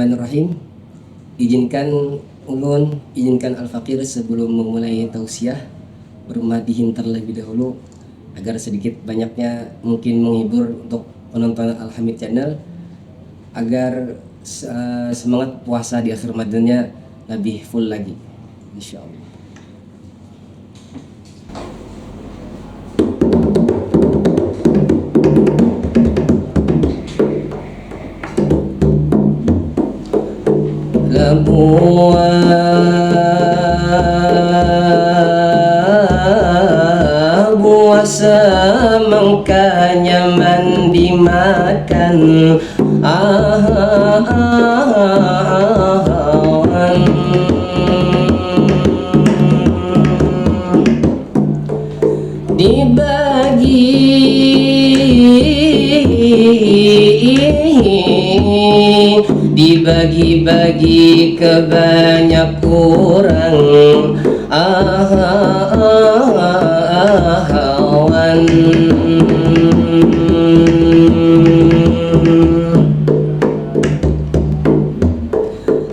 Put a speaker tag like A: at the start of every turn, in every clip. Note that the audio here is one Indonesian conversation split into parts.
A: Bismillahirrahmanirrahim. Izinkan Al-Fakir sebelum memulai tausiah bermadihin terlebih dahulu agar sedikit banyaknya mungkin menghibur untuk penonton Al-Hamid Channel agar semangat puasa di akhir Ramadannya lebih full lagi, insyaallah. Puasa makanya mandi makan dibagi-bagi ke banyak orang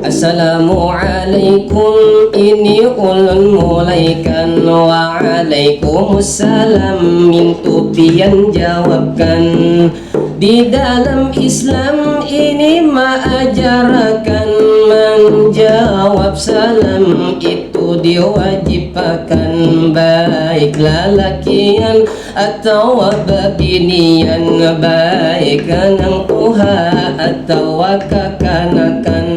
A: Assalamualaikum, ini ulun mulaikan. Waalaikumsalam, mintu pian jawabkan. Di dalam Islam ini mengajarkan menjawab salam itu diwajibkan, baik lalakian atau babinian, baik nang tuha atau kakanakan.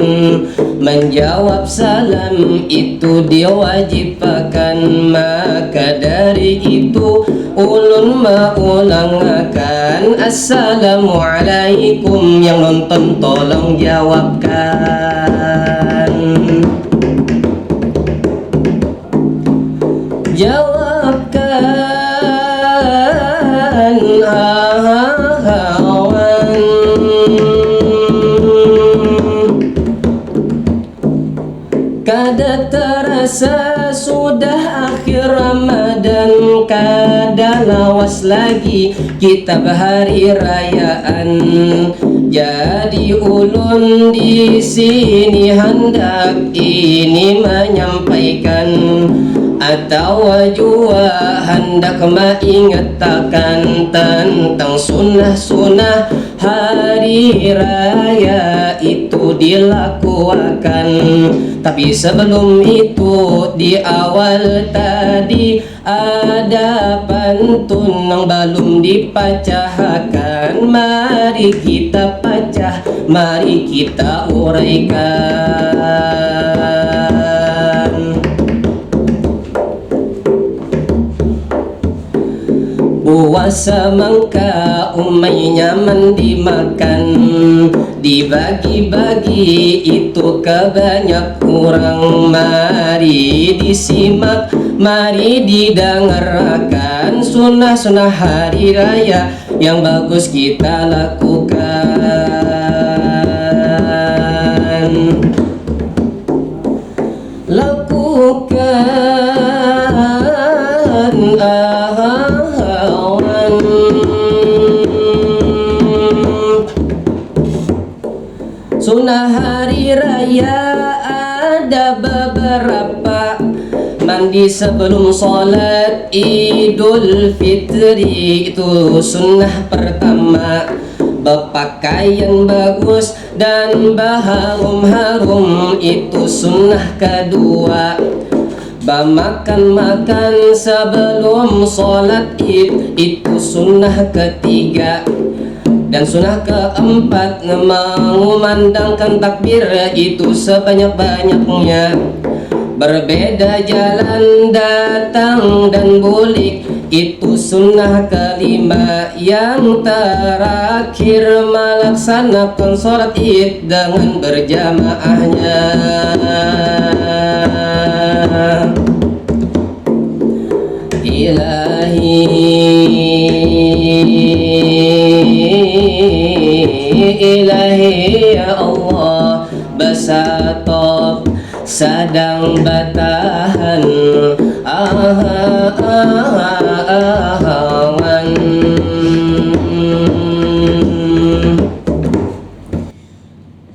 A: Menjawab salam itu diwajibkan, maka dari itu ulun maulangakan. Assalamualaikum, yang nonton tolong jawabkan. Jawabkan kada terasa sudah akhir Ramadan, kada lawas lagi kita berhari rayaan. Jadi ulun di sini hendak ini menyampaikan atau jua hendak mengingatkan tentang sunnah-sunnah hari raya itu dilakukan. Tapi sebelum itu di awal tadi ada pantun yang belum dipecahkan. Mari kita pecah, mari kita uraikan. Puasa mangka umainya mandi makan, dibagi-bagi itu ke banyak orang. Mari disimak, mari didengarkan sunnah-sunnah hari raya yang bagus kita lakukan. Sunnah hari raya ada beberapa. Mandi sebelum sholat Idul Fitri itu sunnah pertama. Berpakaian bagus dan berharum-harum itu sunnah kedua. Bermakan-makan sebelum sholat Id itu sunnah ketiga. Dan sunnah keempat mengumandangkan takbir itu sebanyak-banyaknya. Berbeda jalan datang dan bulik itu sunnah kelima. Yang terakhir melaksanakan sholat Id dengan berjamaahnya. Ilahi ya Allah, besatop sedang batahan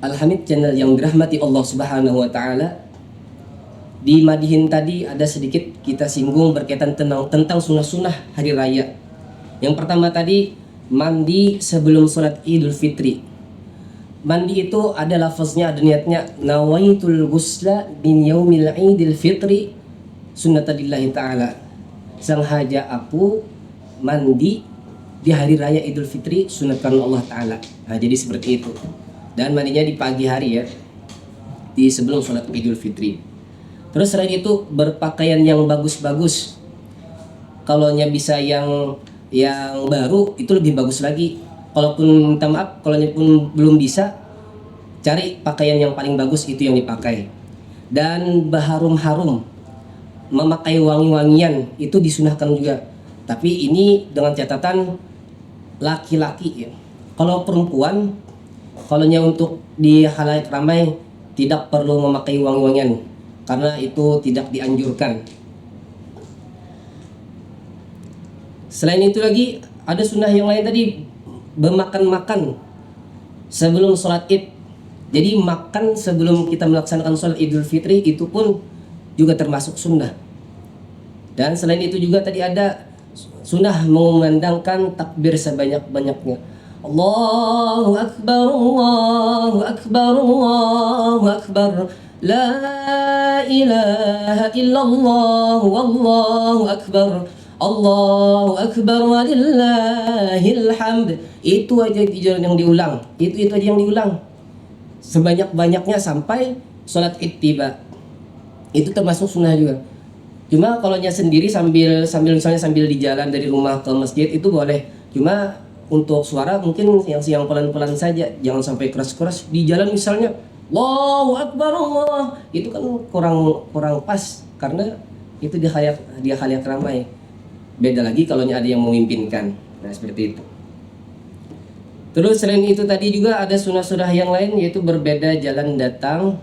A: Al-Hamid Channel channel yang dirahmati Allah Subhanahu wa taala. Di Madihin tadi ada sedikit kita singgung berkaitan tentang sunnah-sunnah hari raya. Yang pertama tadi mandi sebelum sholat Idul Fitri. Mandi itu ada lafaznya, ada niatnya, nawaitul ghusla min yaumil Idul Fitri sunnatadillahi ta'ala. Sengaja aku mandi di hari raya Idul Fitri sunatkan Allah Ta'ala. Nah, jadi seperti itu. Dan mandinya di pagi hari ya, di sebelum sholat Idul Fitri. Terus selain itu berpakaian yang bagus-bagus. Kalaunya bisa yang baru itu lebih bagus lagi. Kalaupun minta maaf, kalau pun belum bisa, cari pakaian yang paling bagus, itu yang dipakai. Dan berharum-harum, memakai wangi-wangian itu disunahkan juga. Tapi ini dengan catatan laki-laki ya. Kalau perempuan, kalaunya untuk di khalayak ramai tidak perlu memakai wangi-wangian karena itu tidak dianjurkan. Selain itu lagi ada sunnah yang lain tadi, bermakan-makan sebelum sholat Id. Jadi makan sebelum kita melaksanakan sholat Idul Fitri itu pun juga termasuk sunnah. Dan selain itu juga tadi ada sunnah mengumandangkan takbir sebanyak-banyaknya. Allahu Akbar, Allahu Akbar, Allahu Akbar, la ilaha illallah, Wallahu Akbar, Allahu Akbar walillahil hamd. Itu aja yang diulang. Itu aja yang diulang. Sebanyak-banyaknya sampai sholat Id tiba. Itu termasuk sunnah juga. Cuma kalau sendiri sambil misalnya sambil di jalan dari rumah ke masjid itu boleh. Cuma untuk suara mungkin yang pelan-pelan saja, jangan sampai keras-keras di jalan misalnya. Allahu Akbar Allah. Itu kan kurang pas karena itu di khalayak ramai. Beda lagi kalau ada yang memimpinkan. Nah, seperti itu. Terus selain itu tadi juga ada sunnah-sunnah yang lain, yaitu berbeda jalan datang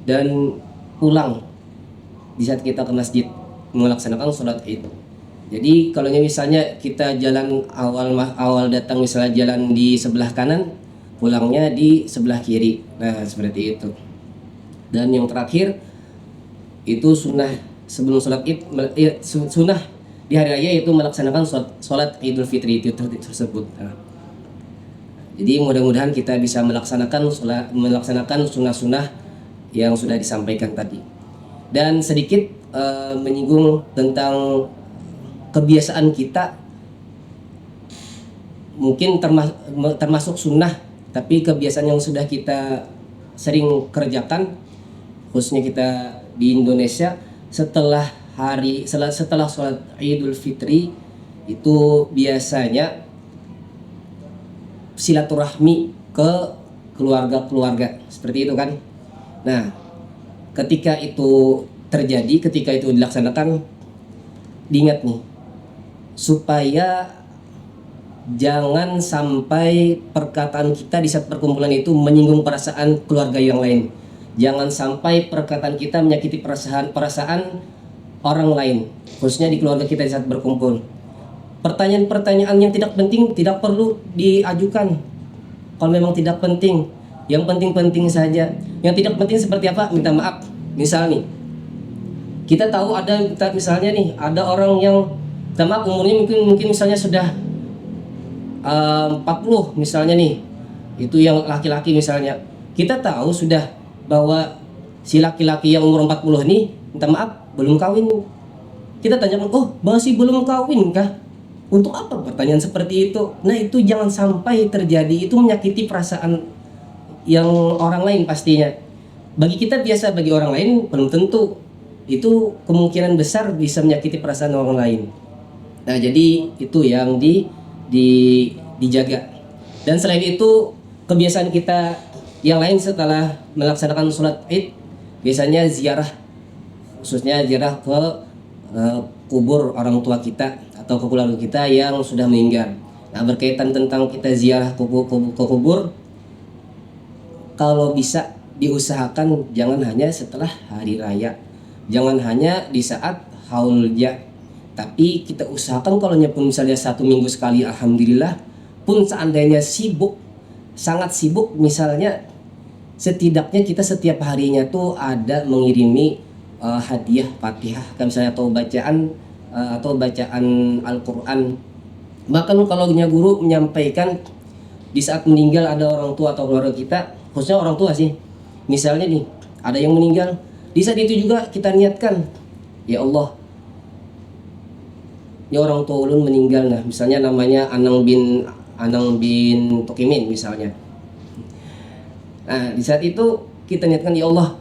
A: dan pulang di saat kita ke masjid melaksanakan sholat Id. Jadi kalau misalnya kita jalan awal datang misalnya jalan di sebelah kanan, pulangnya di sebelah kiri. Nah, seperti itu. Dan yang terakhir itu sunnah sebelum sholat Id, sunnah di hari raya itu melaksanakan sholat Idul Fitri itu tersebut. Nah, jadi mudah-mudahan kita bisa melaksanakan sunnah-sunnah yang sudah disampaikan tadi. Dan sedikit menyinggung tentang kebiasaan kita, mungkin termasuk sunnah, tapi kebiasaan yang sudah kita sering kerjakan, khususnya kita di Indonesia, setelah sholat Idul Fitri itu biasanya silaturahmi ke keluarga-keluarga, seperti itu kan. Nah, ketika itu terjadi, ketika itu dilaksanakan, diingat nih, supaya jangan sampai perkataan kita di saat perkumpulan itu menyinggung perasaan keluarga yang lain. Jangan sampai perkataan kita menyakiti perasaan orang lain, khususnya di keluarga kita di saat berkumpul. Pertanyaan-pertanyaan yang tidak penting tidak perlu diajukan. Kalau memang tidak penting, yang penting-penting saja. Yang tidak penting seperti apa? Minta maaf. Misal nih, kita tahu misalnya nih, ada orang yang minta maaf umurnya mungkin misalnya sudah 40 misalnya nih. Itu yang laki-laki misalnya. Kita tahu sudah bahwa si laki-laki yang umur 40 ini minta maaf belum kawin. Kita tanyakan, "Oh, masih belum kawin kah?" Untuk apa pertanyaan seperti itu? Nah, itu jangan sampai terjadi. Itu menyakiti perasaan yang orang lain pastinya. Bagi kita biasa, bagi orang lain belum tentu. Itu kemungkinan besar bisa menyakiti perasaan orang lain. Nah, jadi itu yang dijaga. Dan selain itu, kebiasaan kita yang lain setelah melaksanakan sholat Id, biasanya ziarah, khususnya ziarah ke kubur orang tua kita atau ke keluarga kita yang sudah meninggal. Nah, berkaitan tentang kita ziarah ke kubur, kalau bisa diusahakan jangan hanya setelah hari raya, jangan hanya di saat haulnya, tapi kita usahakan kalau pun misalnya 1 minggu sekali, alhamdulillah. Pun seandainya sibuk, sangat sibuk misalnya, setidaknya kita setiap harinya tuh ada mengirimi hadiah Fatihah, kan misalnya atau bacaan Al-Qur'an. Bahkan kalau guru menyampaikan di saat meninggal ada orang tua atau keluarga kita, khususnya orang tua sih. Misalnya nih, ada yang meninggal, di saat itu juga kita niatkan, ya Allah, ya orang tua ulun meninggal, nah misalnya namanya Anang bin Tokimin misalnya. Nah di saat itu kita niatkan, ya Allah,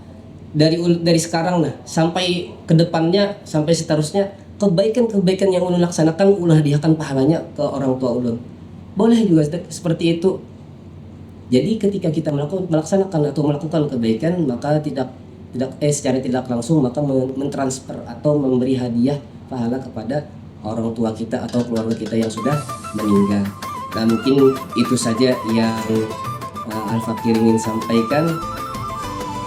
A: dari sekarang nah sampai ke depannya, sampai seterusnya, kebaikan-kebaikan yang ulun laksanakan ulah hadiahkan pahalanya ke orang tua ulun. Boleh juga seperti itu. Jadi ketika kita melaksanakan atau melakukan kebaikan, maka secara tidak langsung maka mentransfer atau memberi hadiah pahala kepada orang tua kita atau keluarga kita yang sudah meninggal. Nah mungkin itu saja yang Al-Fakir ingin sampaikan,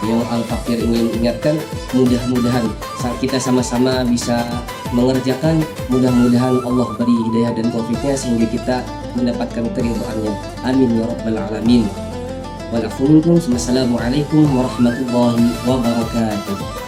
A: yang Al-Fakir ingin ingatkan. Mudah-mudahan saat kita sama-sama bisa mengerjakan, mudah-mudahan Allah beri hidayah dan taufiknya sehingga kita mendapatkan keridhaannya. Amin ya rabbal alamin. Wassalamualaikum warahmatullahi wabarakatuh.